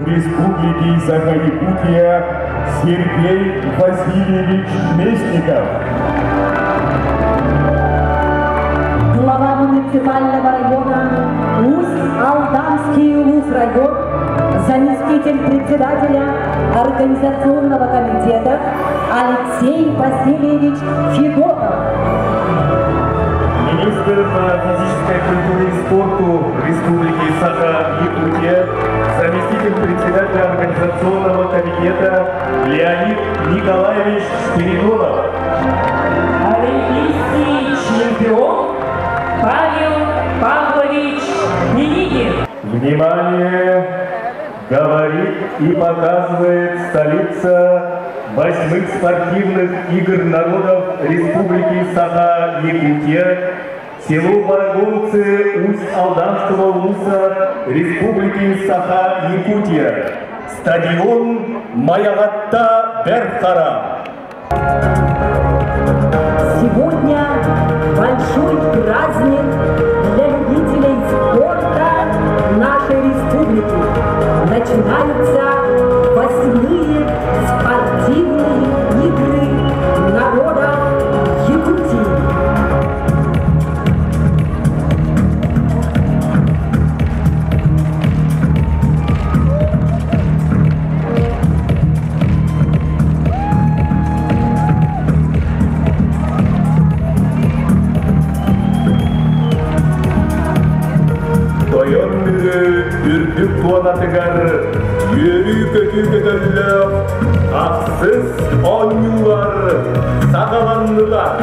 Республики Саха-Якутия Сергей Васильевич Местников. Глава муниципального района Усть-Алданский Улус-район, заместитель председателя организационного комитета Алексей Васильевич Федотов. Министр по физической культуре и спорту Республики Саха-Якутия, заместитель председателя организационного комитета Леонид Николаевич Спиридонов. Олимпийский чемпион Павел Павлович Минигин. Внимание! Говорит и показывает столица 8-х спортивных игр народов Республики Саха-Якутия, село Барагонцы Усть-Алданского улуса Республики Саха-Якутия, стадион Маягатта-Берхара. Сегодня большой праздник для любителей спорта нашей республики. Начинаются 8-е спортивные игры народа Якутии. Үрдік туанатығар, ері көтігіділі, ақсыз оңюлар, сағаланнылар.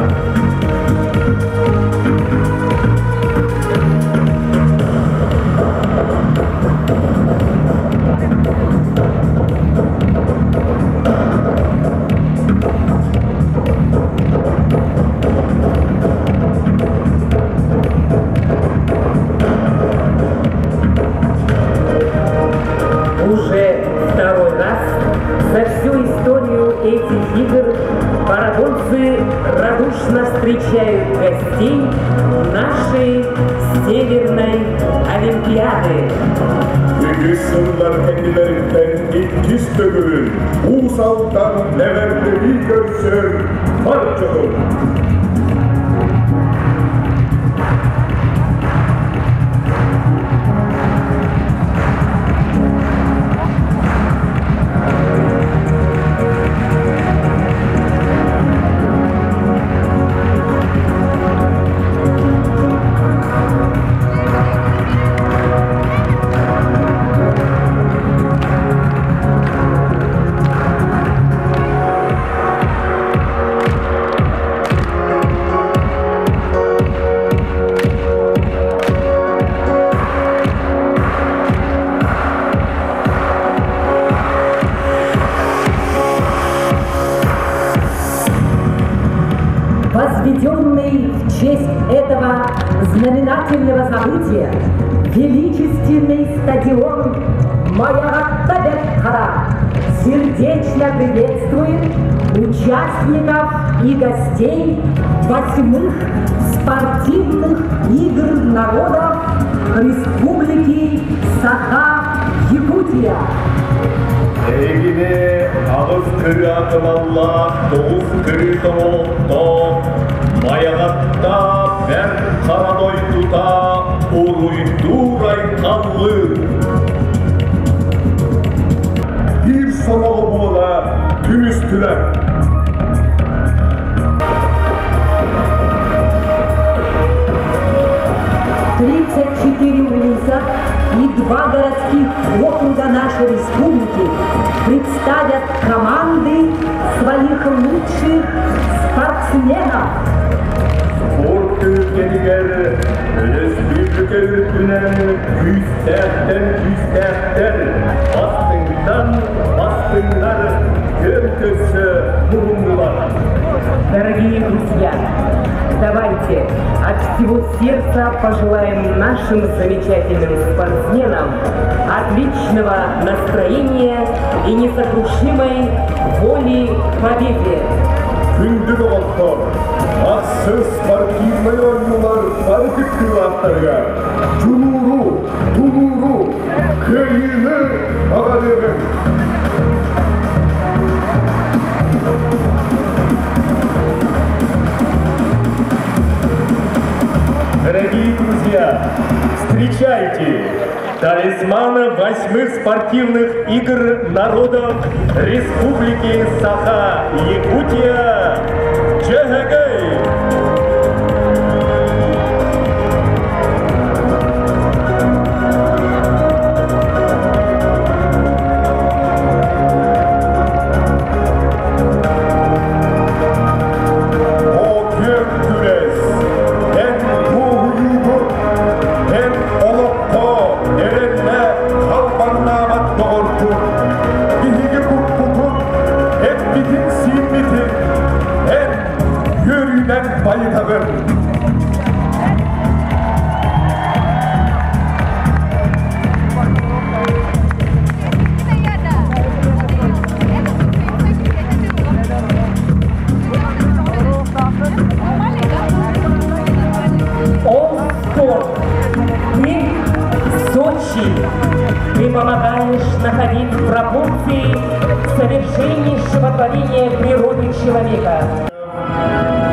Уже второй раз за всю историю этих игр барагонцы радушно встречают гостей нашей Северной Олимпиады. Сырлар кәнделеріптен еттіс төгілін, ұсалтан нәвәрдері көрсір, марчығын. Возведенный в честь этого знаменательного события величественный стадион Маягатта-Берхара сердечно приветствует участников и гостей 8-х спортивных игр народов Республики Саха-Якутия. Эгине ағыз күрі атым Аллах, тоғыз күрі тоғылтто, Маягатта Берхарадой тута, уруйдурай қаллы. Bir sonağı buğla, tümüstüler. улица и 2 городских округа нашей республики представят команды своих лучших спортсменов. Спорт ülkeleri, республика ülkeleri, küstahtan, bastınlar, gömtösü bulundular. Дорогие друзья, давайте от всего сердца пожелаем нашим замечательным спортсменам отличного настроения и несокрушимой воли к победе. күнді болғыр. Ақсы спортивный ойынлар барлық кылаттарға жұмуру, тумуру, көйіні бағалығын. Дорогие друзья, встречайте талисмана 8-х спортивных игр народов Республики Саха-Якутия Чагагай. Ты помогаешь находить пропорции совершеннейшего творения природы человека.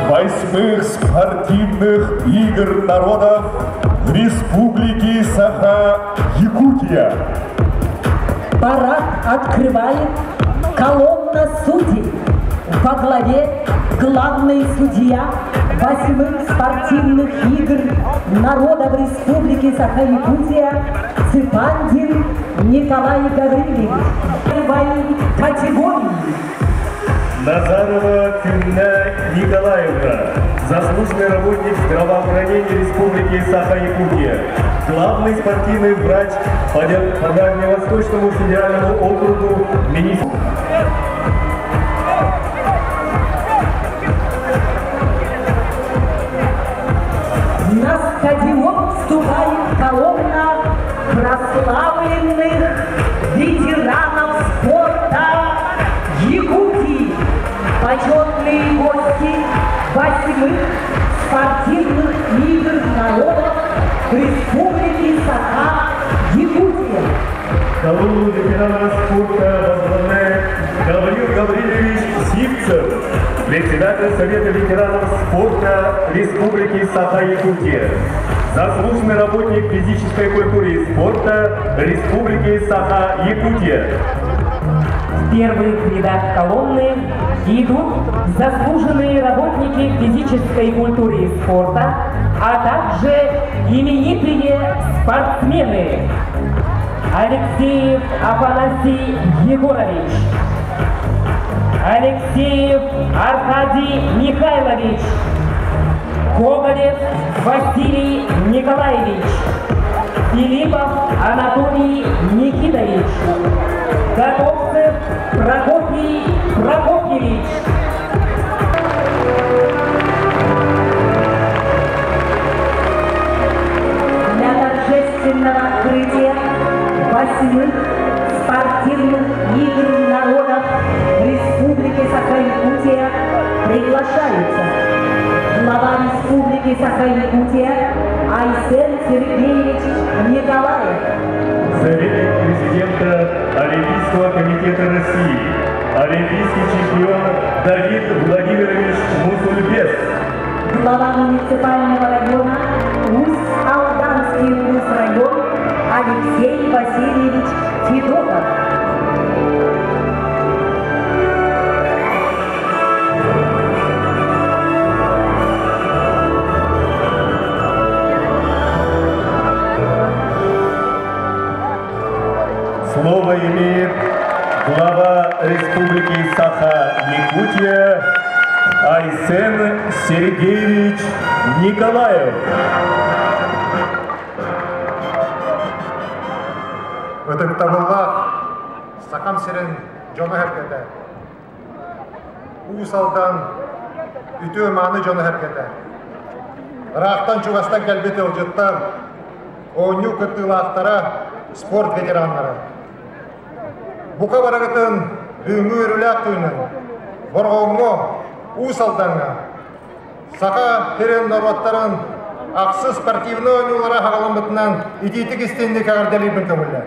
8-х спортивных игр народов Республики Саха-Якутия. Парад открывает колонна судей. Во главе главный судья 8-х спортивных игр народов Республики Саха-Якутия Цыпандин Николай Гаврилович. Бои категории. Назарова Кюнна Николаевна, заслуженный работник здравоохранения Республики Саха-Якутия, главный спортивный врач по Дальневосточному федеральному округу министр. На стадион вступает колонна прославленных ветеранов спорта Якутии, почетные гости 8-х спортивных игр народов Республики Саха-Якутия. Колонну ветеранов спорта возглавляет Гаврил Гаврилович Сивцев, председатель Совета ветеранов спорта Республики Саха-Якутия, заслуженный работник физической культуры и спорта Республики Саха-Якутия. В первых рядах колонны идут заслуженные работники физической культуры и спорта, а также именитые спортсмены. Алексеев Афанасий Егорович, Алексеев Аркадий Михайлович, Гоголев Василий Николаевич, Филиппов Анатолий Никитович, Готовцев Прокопий Прокопьевич. Для торжественного открытия 8-х спортивных игр народов Республики Саха-Якутия приглашаются глава Республики Саха-Якутия Айсен Сергеевич Николаев, Советник президента Олимпийского комитета России, олимпийский чемпион Давид Владимирович Мусульбес, глава муниципального района Усть-Алданский район Алексей Васильевич Федотов. Слово имеет глава Республики Саха-Якутия Айсен Сергеевич Николаев. Өтіктабыллақ сақам сирен жоны әркеті. Уысалдан үті маны жоны әркеті. Рақтан чуғастан кәлбеті ұлжыттан ойну күттілақтара спорт ветеранлары. Бұқа барағытын үйіңі өрілі ақтүйінің, борғауыңы Усалданга. Саха перен народтарын ақсы спортивный ойнулара хағаламытынан идейтік істенді кағырдалейбін көмілі.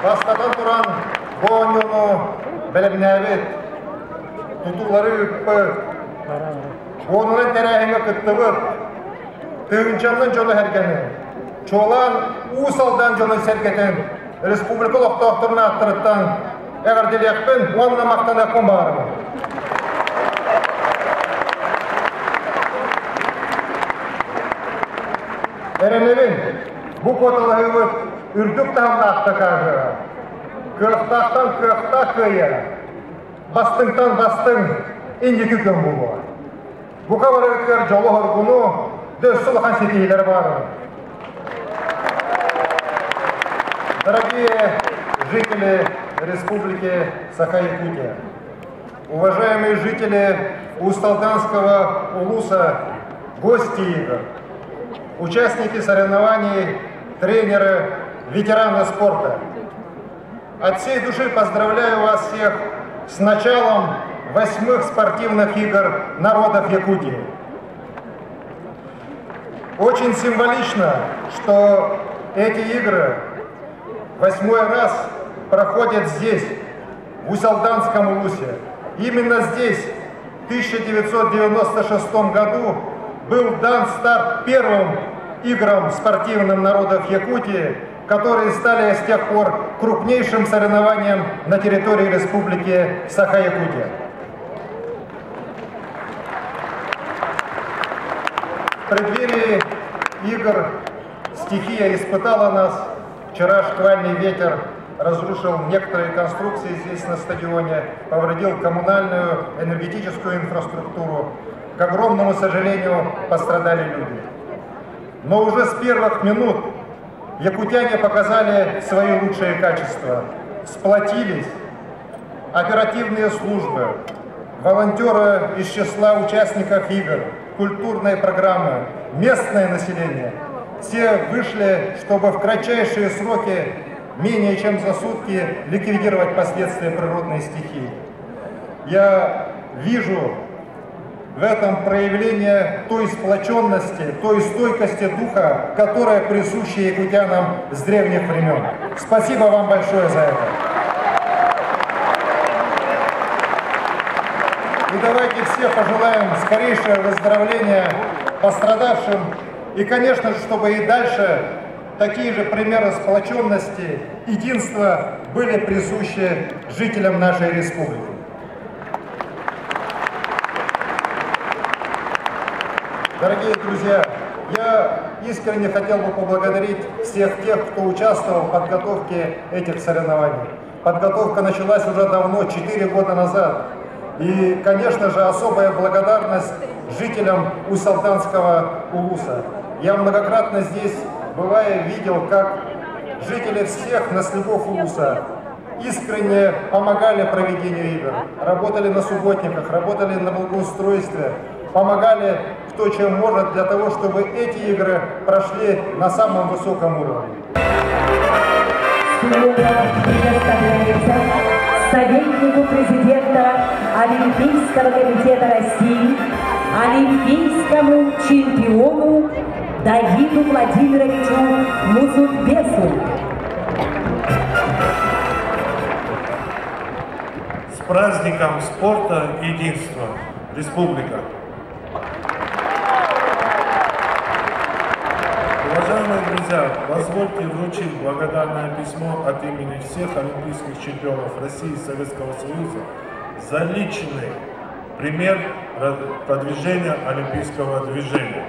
Бастадан тұран бұл ойнулы білімнәбет, тұтулары үппі, онылын тәрәхіңі күттібіт, түйінчанның жолы әргені, чолан Усалдан жолы сәргетін, республикалық тоқтырына аттырыттан, әғірделекпен онына мақтан әкін бағарымын. Әріневін, бұл көтілі өт үрдік тағымда ақты қағы. Көқтақтан көқта көйі, бастыңтан бастың ендекі көн болуы. Бұқа бар өткер жолы ғырғыны дөз сұлыған сетейлер бар. Дорогие жители Республики Саха-Якутия, уважаемые жители Усталданского улуса, гости игр, участники соревнований, тренеры, ветераны спорта. От всей души поздравляю вас всех с началом 8-х спортивных игр народов Якутии. Очень символично, что эти игры 8-й раз проходят здесь, в Усалданском улусе. Именно здесь, в 1996 году, был дан старт первым играм спортивным народов Якутии, которые стали с тех пор крупнейшим соревнованием на территории Республики Саха-Якутия. В преддверии игр стихия испытала нас. Вчера шквальный ветер разрушил некоторые конструкции здесь на стадионе, повредил коммунальную, энергетическую инфраструктуру. К огромному сожалению, пострадали люди. Но уже с первых минут якутяне показали свои лучшие качества. Сплотились оперативные службы, волонтеры из числа участников игр, культурной программы, местное население. Все вышли, чтобы в кратчайшие сроки, менее чем за сутки, ликвидировать последствия природной стихии. Я вижу в этом проявление той сплоченности, той стойкости духа, которая присуща якутянам с древних времен. Спасибо вам большое за это. И давайте все пожелаем скорейшего выздоровления пострадавшим. И, конечно же, чтобы и дальше такие же примеры сплоченности, единства были присущи жителям нашей республики. Дорогие друзья, я искренне хотел бы поблагодарить всех тех, кто участвовал в подготовке этих соревнований. Подготовка началась уже давно, 4 года назад. И, конечно же, особая благодарность жителям Усалданского улуса. Я многократно здесь, бывая, видел, как жители всех наследов улуса искренне помогали проведению игр, работали на субботниках, работали на благоустройстве, помогали кто чем может для того, чтобы эти игры прошли на самом высоком уровне. Слово предоставляется советнику президента Олимпийского комитета России, олимпийскому чемпиону Давиду Владимировичу Музутбесу. С праздником спорта и единства, Республика! Уважаемые друзья, позвольте вручить благодарное письмо от имени всех олимпийских чемпионов России и Советского Союза за личный пример продвижения олимпийского движения.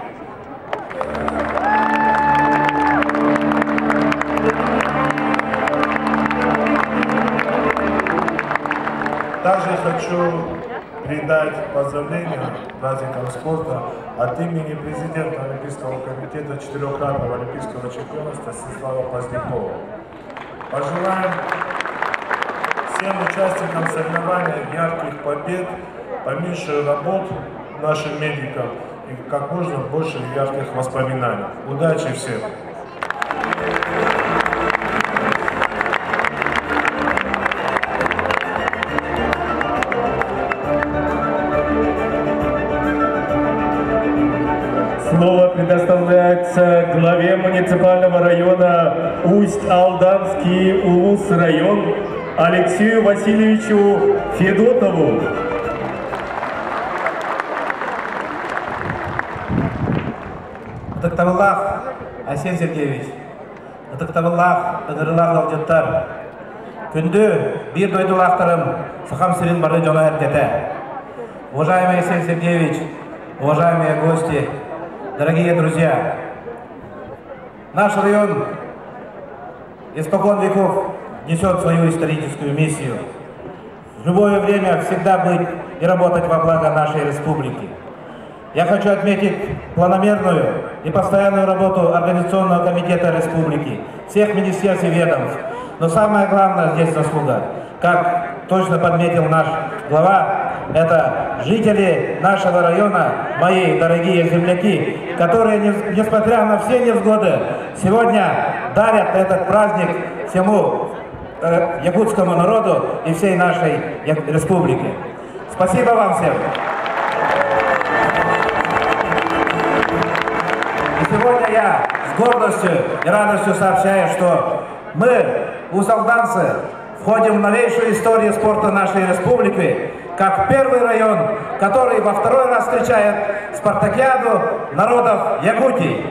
Также хочу передать поздравления праздникам спорта от имени президента Олимпийского комитета, 4-кратного олимпийского чемпиона Стаслава Позднякова. Пожелаем всем участникам соревнований ярких побед, поменьше работ нашим медикам и как можно больше ярких воспоминаний. Удачи всем! главе муниципального района Усть-Алданский Улус-район Алексею Васильевичу Федотову. Атактабыллах Арсен Сергеевич, атактабыллах ыдырылах алжаттар, күнді бір дойдылақтарым сықам сирин барды жона әркеті. Уважаемый Арсен Сергеевич, уважаемые гости, дорогие друзья, наш район испокон веков несет свою историческую миссию. В любое время всегда быть и работать во благо нашей республики. Я хочу отметить планомерную и постоянную работу Организационного комитета республики, всех министерств и ведомств. Но самое главное здесь заслуга, как точно подметил наш глава, это жители нашего района, мои дорогие земляки, которые, несмотря на все невзгоды, сегодня дарят этот праздник всему якутскому народу и всей нашей республике. Спасибо вам всем! И сегодня я с гордостью и радостью сообщаю, что мы, усалданцы, входим в новейшую историю спорта нашей республики, как первый район, который во второй раз встречает спартакиаду народов Якутии.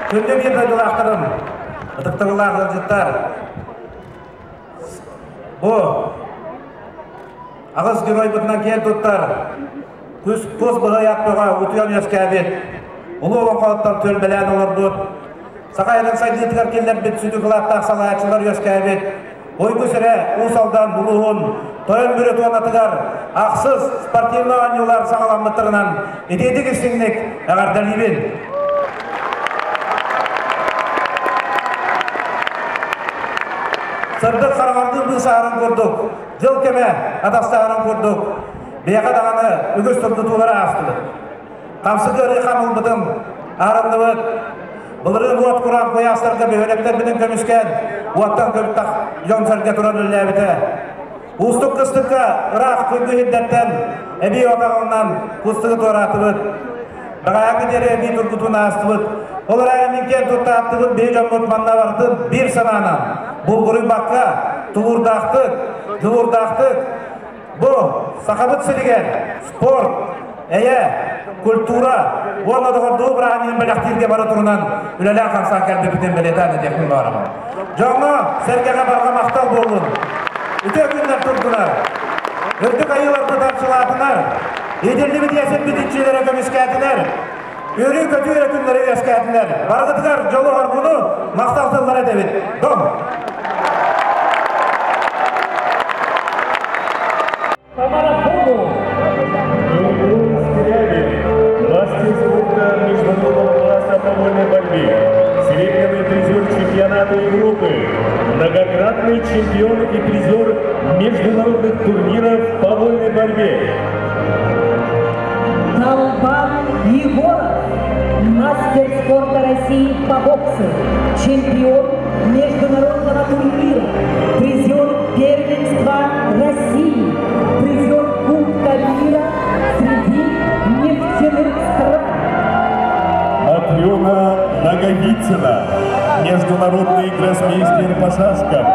Күнде бір дойдылақтарым, ұтықтығылар ғылжыттар, бұл ағыз герой бұтынан кен тұттар, көз бұғы яқпыға ұтыян өске әбет, ұлы олың қалыптар төл бәлән олар бұд, сақайрын сайдетігер келдер бет сүті қылақтақ салайатшылар өске әбет, ой көсірі ұсалдан бұлығын, тойын бүрі туанатығар, ақсыз спортивны анюлар сағаламыттырынан, етедік істіңнік әғардалибен. Сырдық қарағардың бұл сағырын көрдік, жыл кеме адастағырын көрдік, бейқа дағаны үгіз тұрды туылары астылы. Қамсы көрі қамыл бұдым, арынды бұд, бұлырын ұат құран қой астырғы бейелектер бінің көміскен, ұаттан көптақ жон сәрге тұран үлі әбіті. Ұстық қыстыққа ұрақ күнгі хиддеттен, әбей отағылынан құстығы туараты бұд. Бағаяғы дере әбей тұрғытуына асты бұд. Олар әмінкен тұтта атты бұд бей жон мұтманна бардың бір сананан. Бұл ғұрын баққа тұлырдақтық, бұл сақабыт сілеген спорт, әйе, культура, оны дұғырдығы бір әнен біліқтерге бары тұрынан үләлі қансан кәлбі бүтен білетәні декін барымы. Жоңы сәргеға барға мақтал болын, үте күнлер тұрдылар, үрдік айыларды таршылатынар, еделі бідесін бідетшелері көміскәтінер, өрі көті өрі күнлері өскәтінер, барғытығар жолы арғыны мақталтылар әдебет. Дом! Мастер спорта международного класса по вольной борьбе, серебряный призер чемпионата Европы, многократный чемпион и призер международных турниров по вольной борьбе. Толбан Егоров, мастер спорта России по боксу, чемпион международного турнира, призер первенства России, призер Кубка мира среди нефтяных стран. Матрена Наговицына, международный гроссмейстер по шашкам.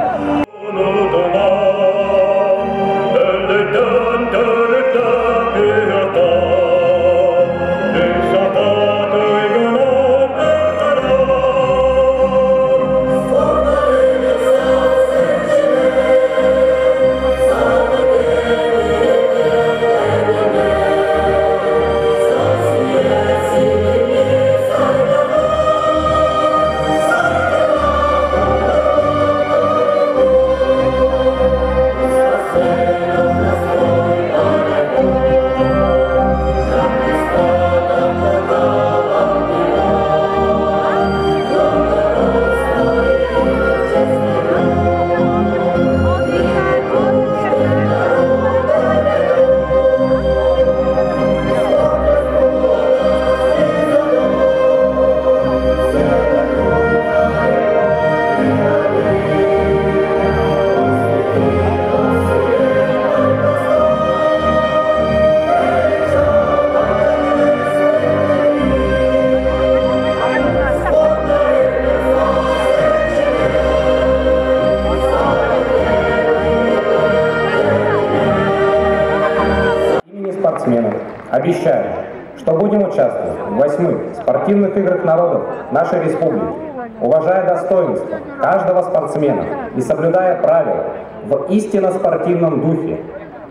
обещаю, что будем участвовать в 8-х спортивных играх народов нашей республики, уважая достоинство каждого спортсмена и соблюдая правила в истинно спортивном духе,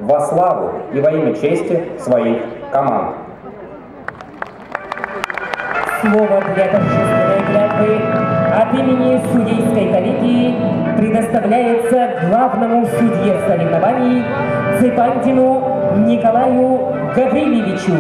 во славу и во имя чести своих команд. Слово для торжественной клятвы от имени судейской коллегии предоставляется главному судье соревнований Цыпантину Николаю Гаврилевичу.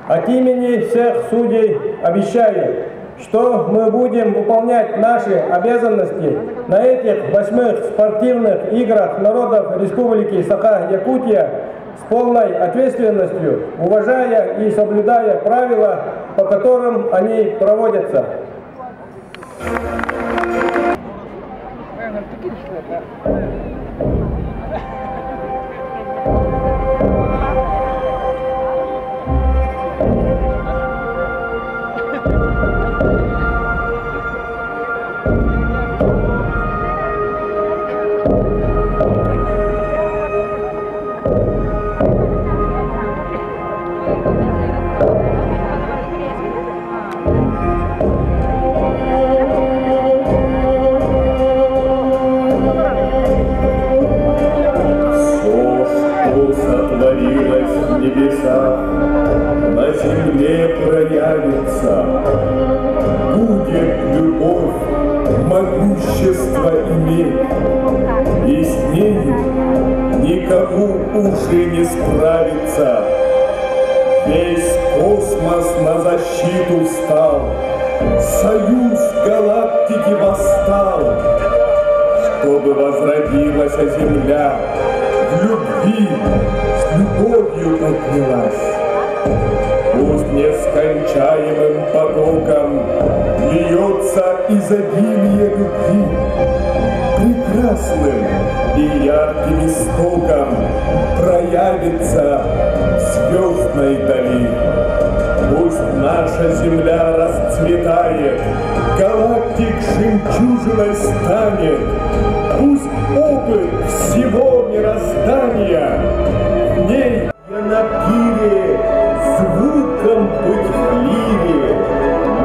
От имени всех судей обещаю, что мы будем выполнять наши обязанности на этих 8-х спортивных играх народов Республики Саха-Якутия с полной ответственностью, уважая и соблюдая правила, по которым они проводятся. На земле проявится, будет любовь, могущество иметь, и с нею никому уже не справиться. Весь космос на защиту встал, союз галактики восстал, чтобы возродилась земля, в любви, с любовью поднялась. Пусть нескончаемым потоком льется изобилие любви, прекрасным и ярким истоком проявится в звездной дали. Пусть наша земля расцветает, галактик жемчужиной станет, пусть опыт всего мироздания в ней на пире звуком быть в лире,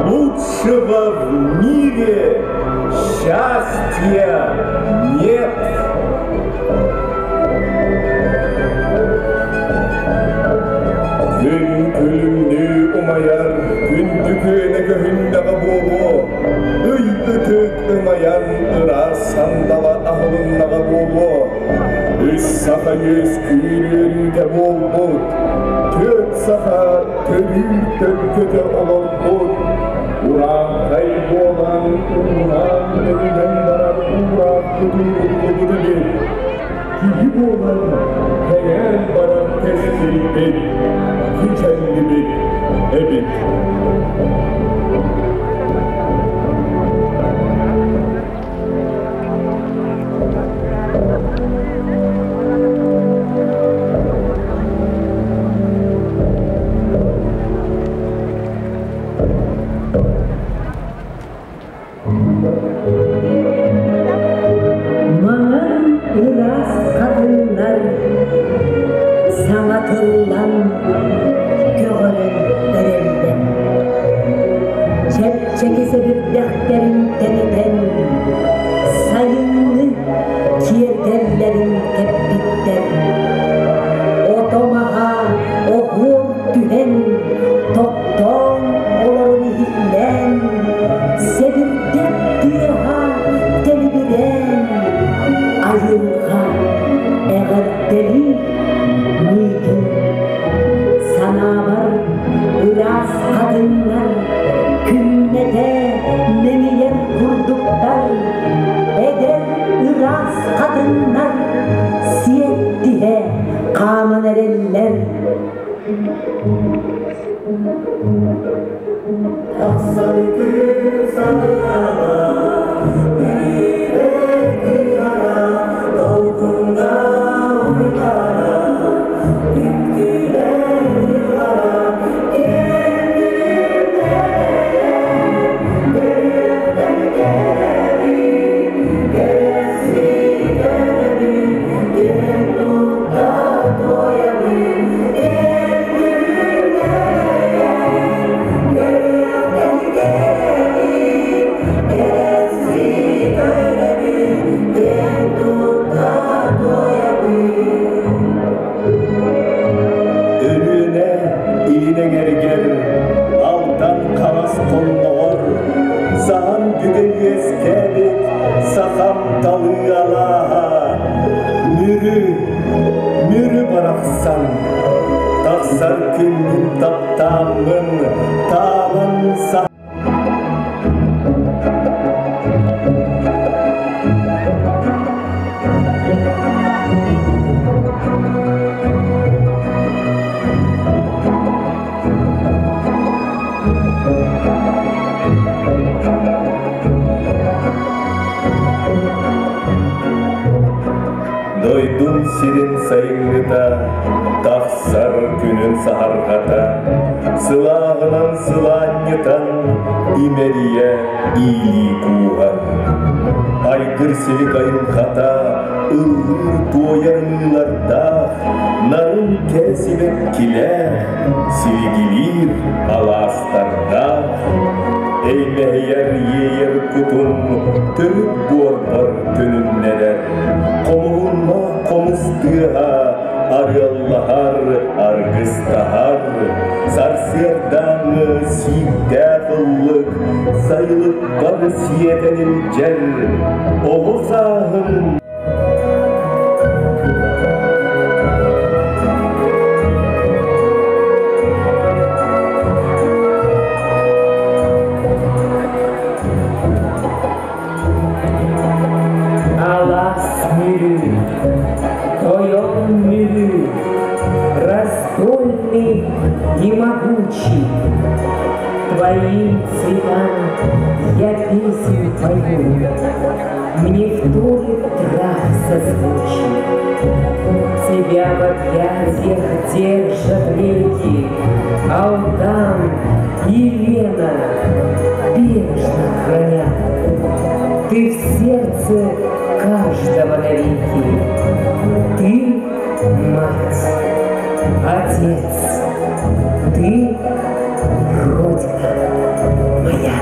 лучшего в мире счастья нет. Gün külümlü umayar, gündüküne göhündağı bolu, ıydıtık umayan ıra sandala ahılındağı bolu, üç saha yüz küylürüde bol bud, tök saha törür tölköde olan bud, uran kaybolan, uran ölüden darar, uran kudur bir, kihip olan, hayal baran tesir bir, gücenli evet. Mağan ıras kadınlar sanatıllan göğeren verenden çekese bir dertlerin teniden sayınlı kierderlerin tepkitten otomaha oğur dühen topton olarını hillen sevirden düha delibiren ayırga eğer deli miydi sana var ıras kadınlar künnede memiyer kurduklar eder ıras kadınlar siyet diye kaman erenler Yeah. кенең әргер, алдан қағас қолнығыр, саған бүгін ескәбет, сақам талы алаға. Мүрі барақсан, тақсар күннің таптамын, табын сақ. Дойдун сирен сайыңғыта, тақсар күнін сағарғата, сылағынан сыланетан, имерия или куғар. Айгыр селік айылғата, ұлғыр тоярныларда, нарын кәсібек келер, сирегелер аластарда. Эймәйер ейер күтін, түріп борбар түніннелер. Қомуынма қомыстыға, арыллахар, арғыстахар. Сарсердаңы ситтә қыллық, сайлық бар сиетенін жәр. Оғысағын раздольный и могучий. Твоим цветам я песню пою, мне вторит трав созвучий. Тебя в объятиях держат реки, Алдан и Лена бережно хранят. Ты в сердце каждого навеки, ты мать, отец, ты Родина моя.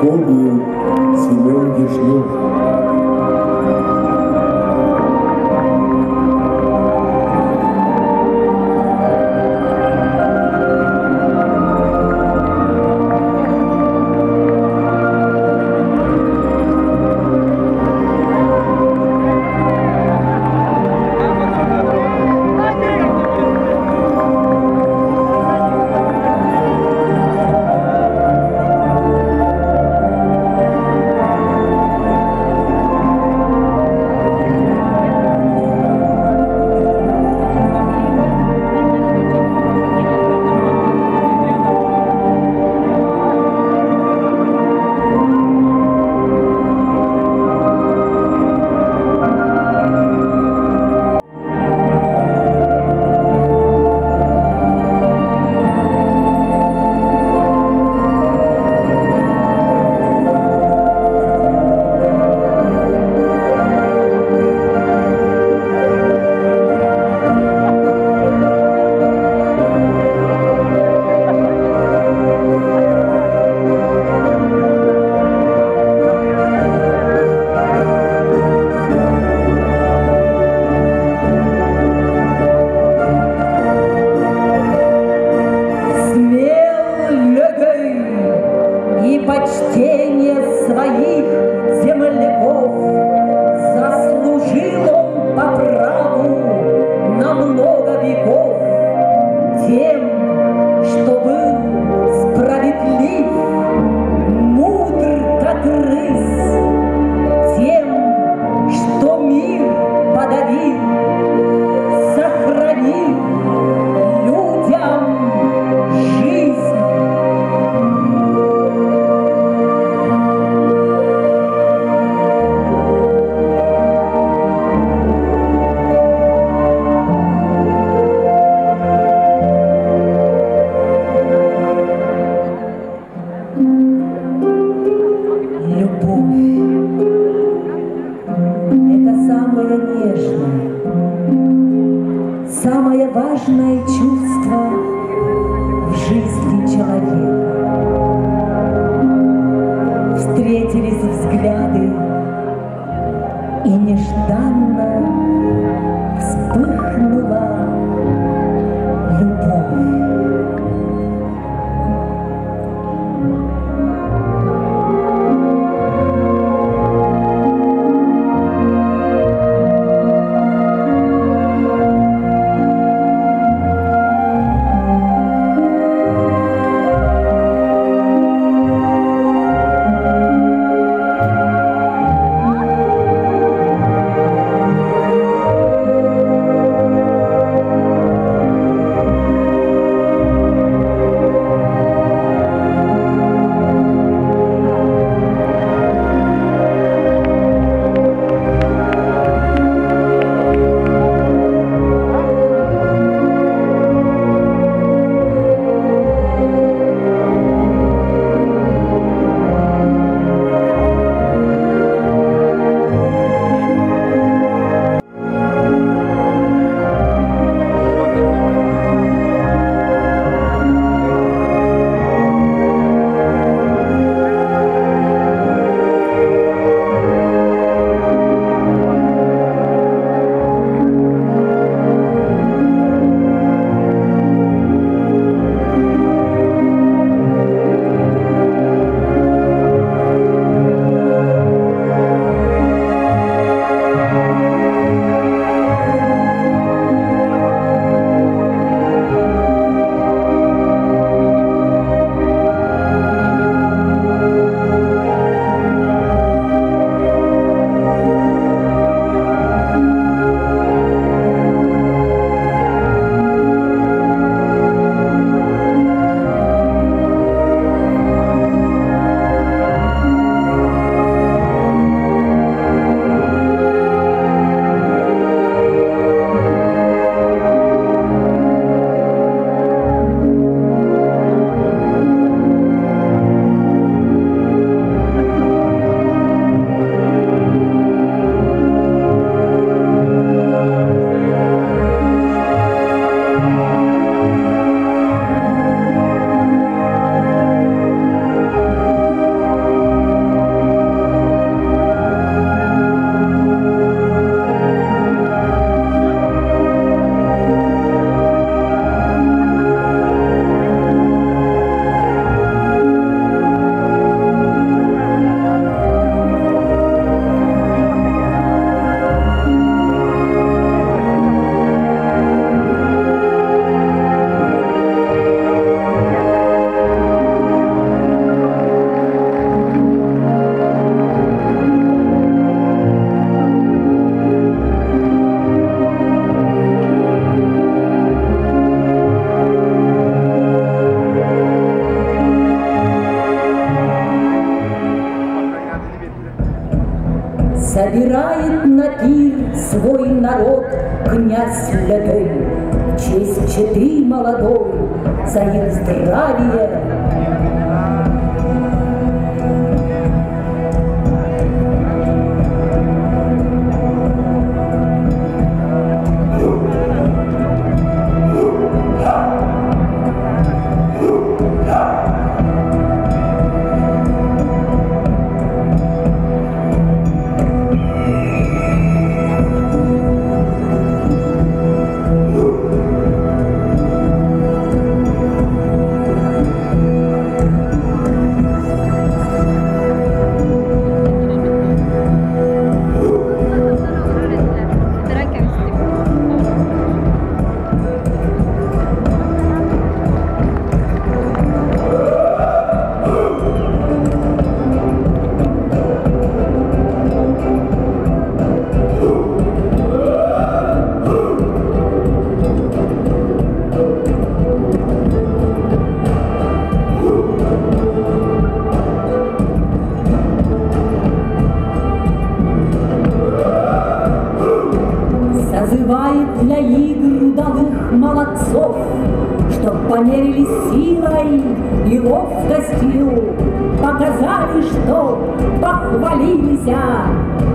то был Семен Вишнев. Собирает на пир свой народ князь святой, в честь четы молодой, за их здравие. Созывает для игр удалых молодцов, чтоб померили силой и ловкостью, показали, что похвалились,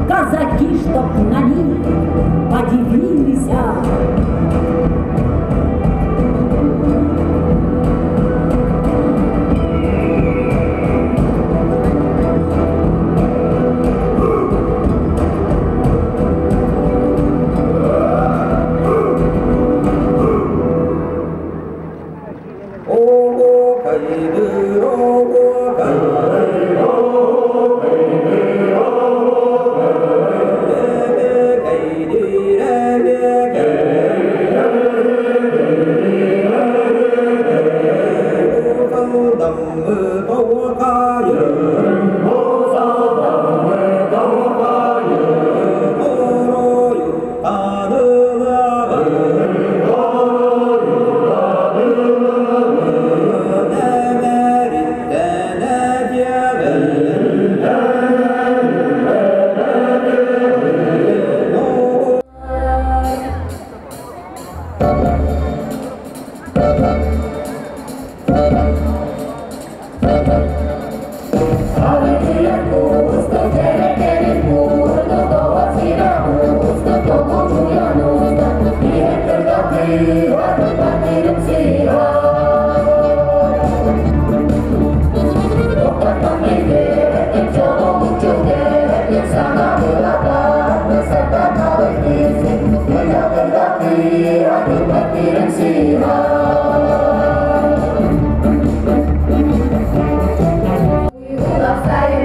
казаки, чтоб на них подивились. Outside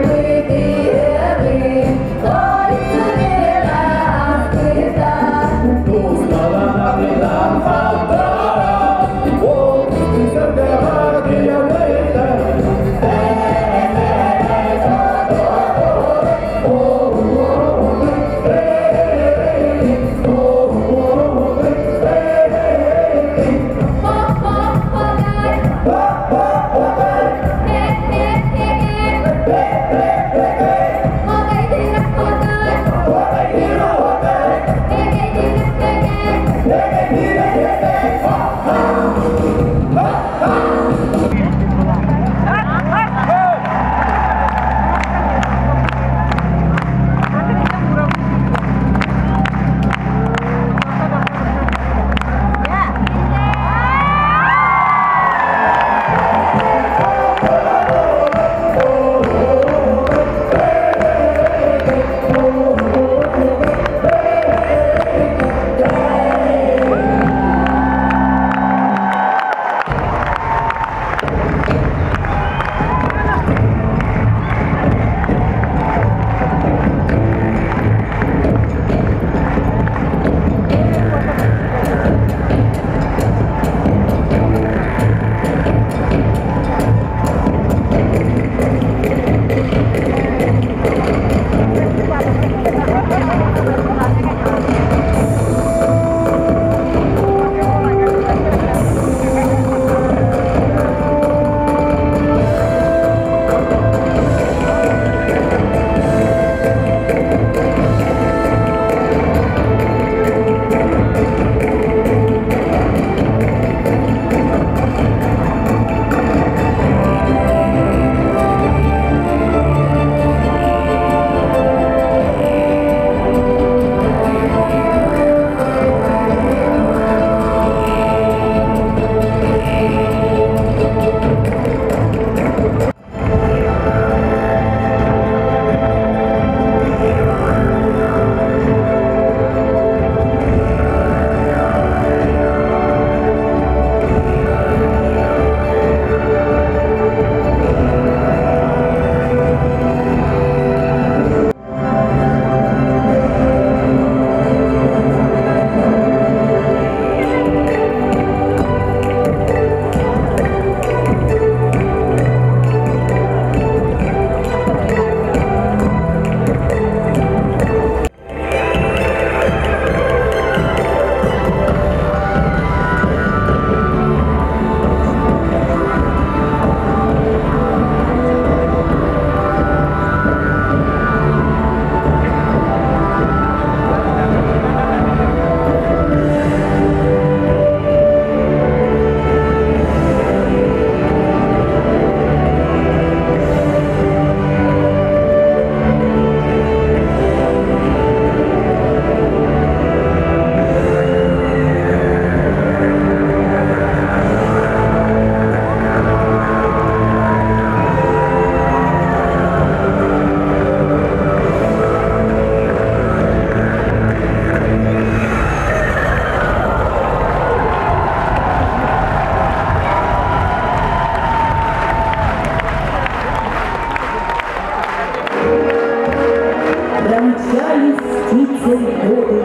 все годы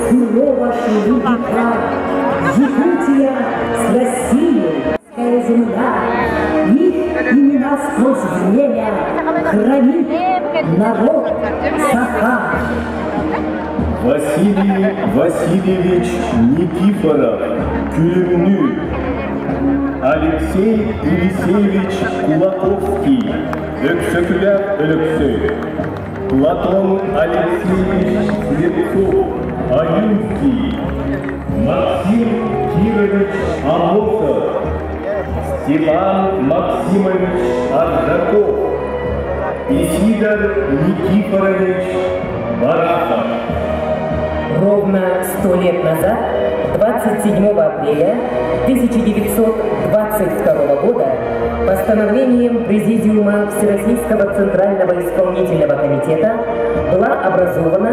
сурово шли века. Якутия с Россией, земля, их имена сквозь время хранит народ Саха. Василий Васильевич Никифоров, Кюлемню. Алексей Елисеевич Кулаковский, Эксекуляр Элексей. Платон Алексеевич Светцов, Аюнский. Максим Кирович Амосов, Степан Максимович Аржаков, Исидор Никифорович Баратов. Ровно 100 лет назад, 27 апреля 1922 года, постановлением Президиума Всероссийского Центрального Исполнительного Комитета была образована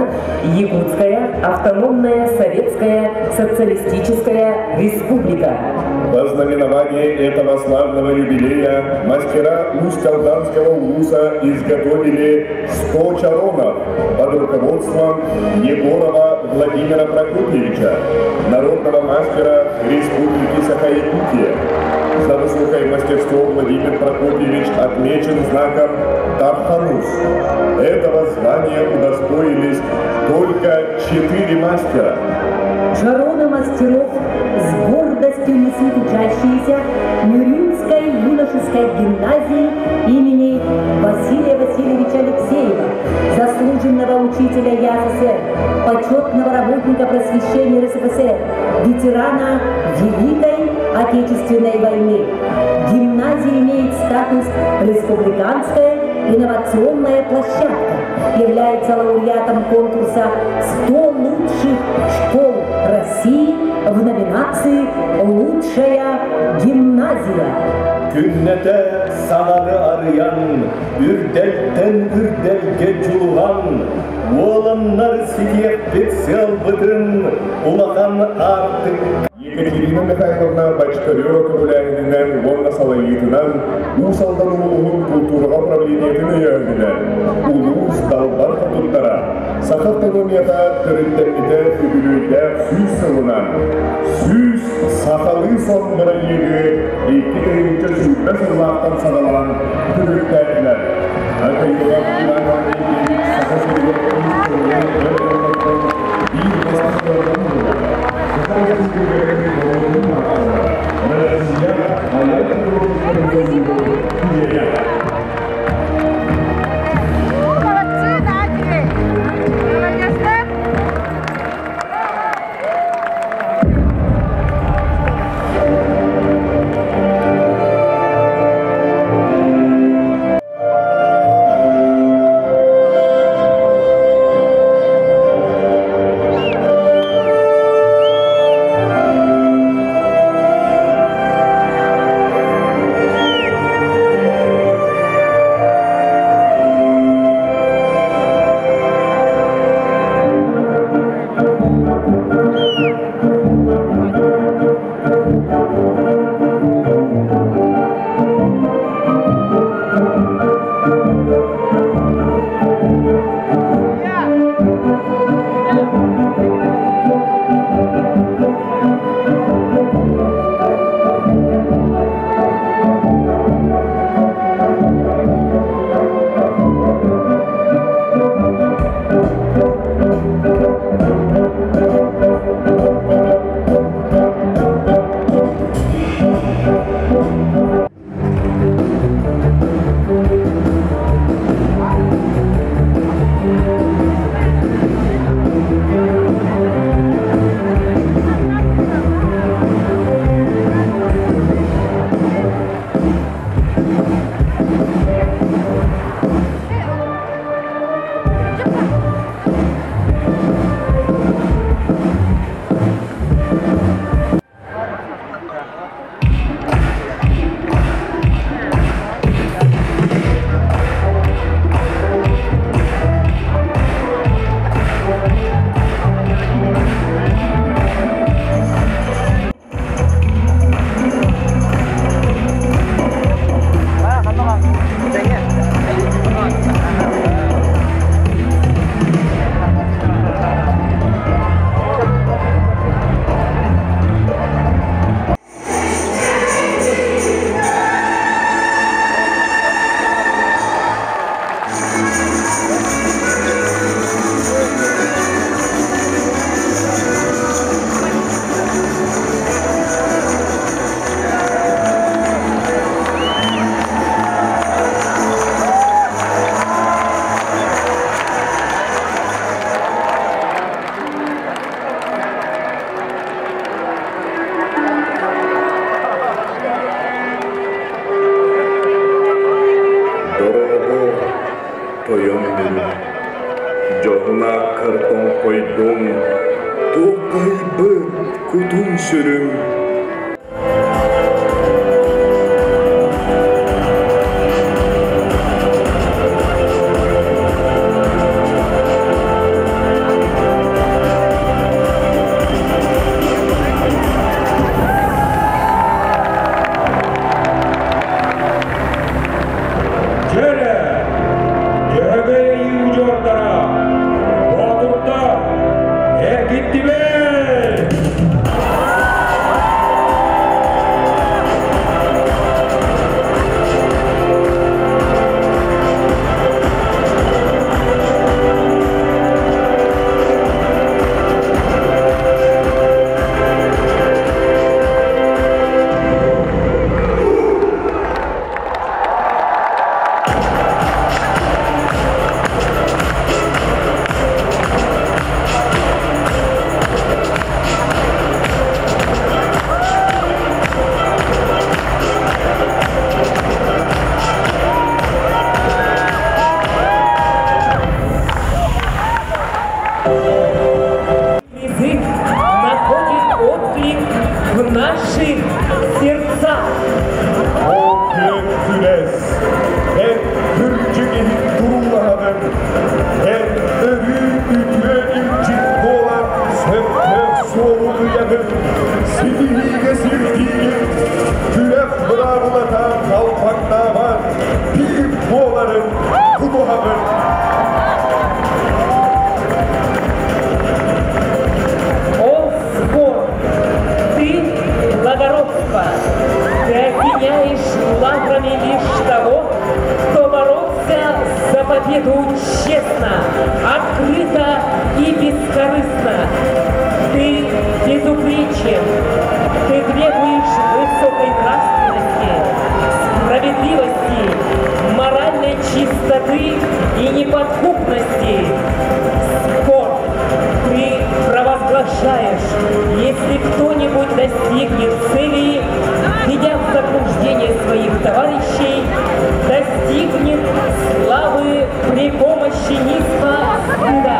Якутская автономная советская социалистическая республика. Во знаменование этого славного юбилея мастера Усть-Алданского улуса изготовили 100 чаронов под руководством Егорова Владимира Прокопьевича, народного мастера Республики Саха-Якутия. За высокое мастерство Владимир Прокопьевич отмечен знаком Тарханус. Этого звания удостоились только 4 мастера. Жароны мастеров с гордостью несут учащиеся Мюрюнской юношеской гимназии имени Василия Васильевича Алексеева, заслуженного учителя ЯССР, почетного работника просвещения РСФСР, ветерана Великой Отечественной войны. Гимназия имеет статус республиканская инновационная площадка, является лауреатом конкурса «100 лучших школ России» в номинации «Лучшая гимназия». Күннете сағары арыян, үрдәлттен үрдәлге жулған, оланнар сидек бетсел бытын, улахан артык. Екатерина Михайловна Бачкарева Кабуляйнинен Вонна Салаитынан Усалдан улуғын культураға правлениетіні өңілер. Улуыз далбар құттықтара. Саха автономията түріндемді үгілуйді сүз сылынан. Сүз сақалы соңбыры егі 2-3 жүзбе сыллақтан садалан түріктәділер. Акайдыға құлайған егі саха сұрғын тоем беру. Жоғына картон қойдым, тоқтай бір күтін сүрім. Честно, открыто и бескорыстно. Ты безупречен, ты требуешь высокой нравственности, справедливости, моральной чистоты и неподкупности. Спорт ты провозглашаешь, если кто-нибудь достигнет цели, идя в заблуждение своих товарищей, достигнет славы при помощи низкого стыда.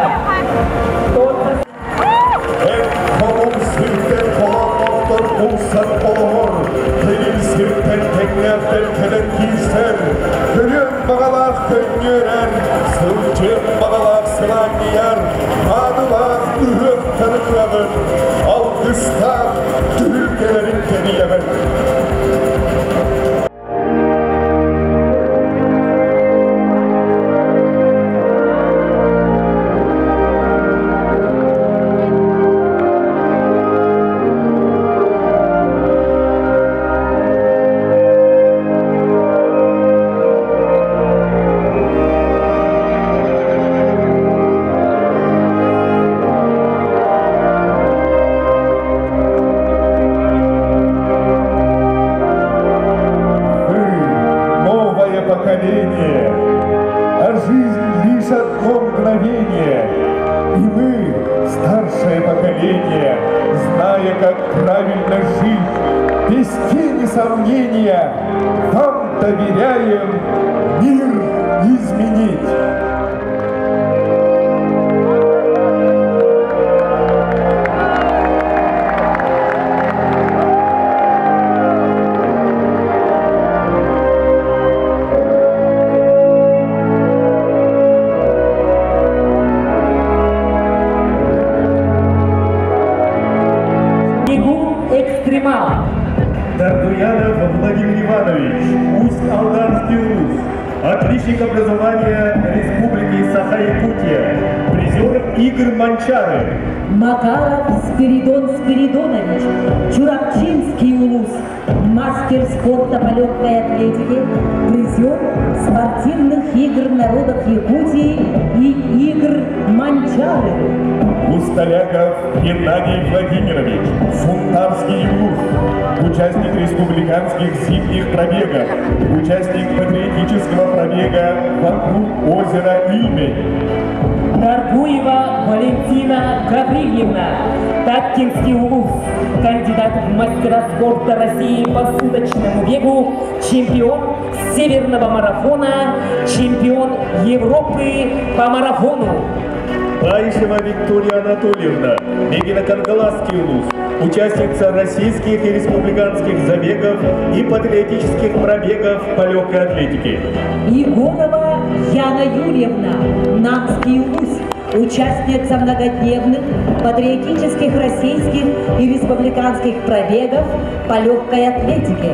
А жизнь лишь одно мгновение. И мы, старшее поколение, зная, как правильно жить, без тени сомнения, вам доверяем мир изменить. Дардуянов Владимир Иванович, Усть-Алданский УЗ, отличник образования Республики Саха-Якутия, призер игр Манчары. Макаров Спиридон Спиридонович, Чурапчинский УЛУЗ, мастер спорта по легкой атлетике, призер спортивных игр народов Якутии и игр Манчары. Усталяков Геннадий Владимирович, Сунтарский УЛУЗ, участник республиканских зимних пробегов, участник патриотического пробега вокруг озера Ильмень. Даргуева Валентина Гаврильевна, Таткинский УЛУЗ, кандидат в мастера спорта России по суточному бегу, чемпион северного марафона, чемпион Европы по марафону. Паришева Виктория Анатольевна, Мегина-Кангаласский улус, участница российских и республиканских забегов и патриотических пробегов по легкой атлетике. Егорова Яна Юрьевна, Нанский улус, участница многодневных патриотических российских и республиканских пробегов по легкой атлетике.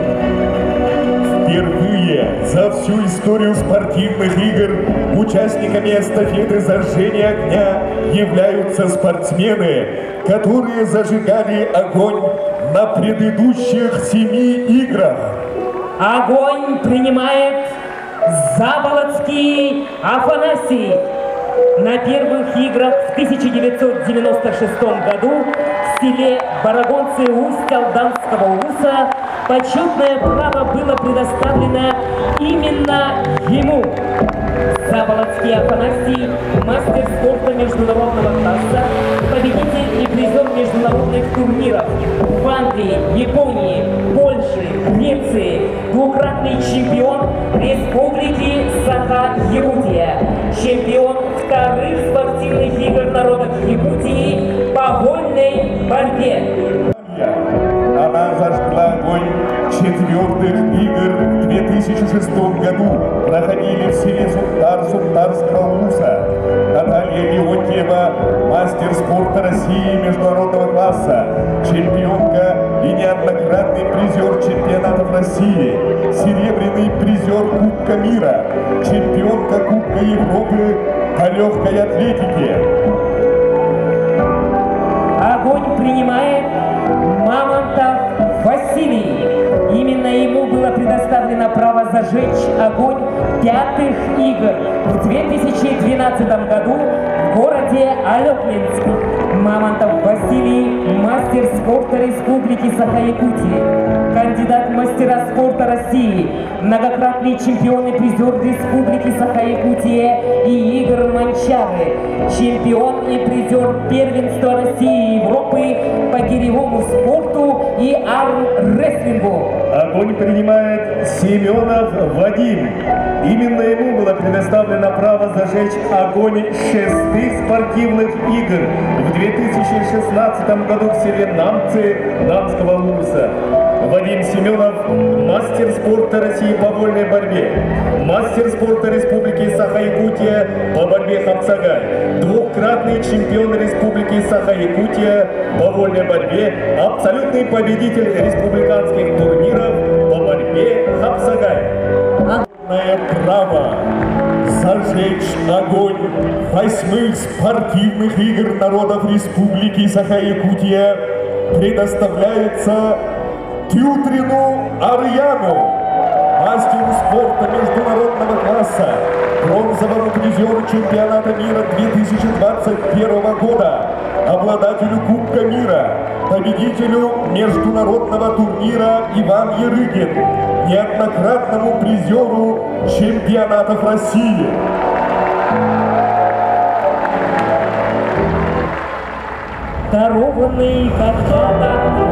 Впервые за всю историю спортивных игр участниками эстафеты зажжения огня являются спортсмены, которые зажигали огонь на предыдущих 7 играх. Огонь принимает Заболотский Афанасий. На первых играх в 1996 году в селе Барагонцы Усть-Алданского улуса почетное право было предоставлено именно ему. Заболотский Афанасий, мастер спорта международного класса, победитель и призер международных турниров в Англии, Японии, Польше, Греции, двукратный чемпион Республики Саха-Якутия, чемпион вторых спортивных игр народов Якутии по вольной борьбе. Она зажгла огонь 4-х игр в 2006 году, проходили в селе Сунтар-Сунтарского улуса. Наталья Леонтьева, мастер спорта России международного класса, чемпионка и неоднократный призер чемпионатов России, серебряный призер Кубка мира, чемпионка Кубка Европы по легкой атлетике. Огонь принимает Мамонтов Василий. Именно ему было предоставлено право зажечь огонь 5-х игр в 2012 году в городе Алекминск. Мамонтов Василий, мастер спорта Республики Саха-Якутия, кандидат в мастера спорта России, многократный чемпион и призер Республики Саха-Якутия и игр Манчары, чемпион и призер первенства России и Европы по гиревому спорту и армрестлингу. Огонь принимает Семенов Вадим. Именно ему было предоставлено право зажечь огонь 6-х спортивных игр в 2016 году в селе Намцы Намского улуса. Вадим Семенов – мастер спорта России по вольной борьбе, мастер спорта Республики Саха-Якутия по борьбе Хапсагай, двукратный чемпион Республики Саха-Якутия по вольной борьбе, абсолютный победитель республиканских турниров по борьбе Хапсагай. Право зажечь огонь 8-х спортивных игр народов Республики Саха-Якутия предоставляется Тютрину Арьяну, мастеру спорта международного класса, бронзовому призеру чемпионата мира 2021 года, обладателю Кубка мира, победителю международного турнира Иван Ярыгин, неоднократному призеру чемпионатов России. Дарованный когда-то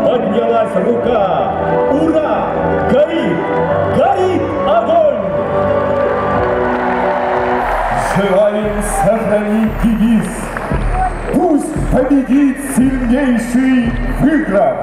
поднялась рука. Ура! Горит! Горит огонь! Желаем сохранить девиз. Пусть победит сильнейший в играх.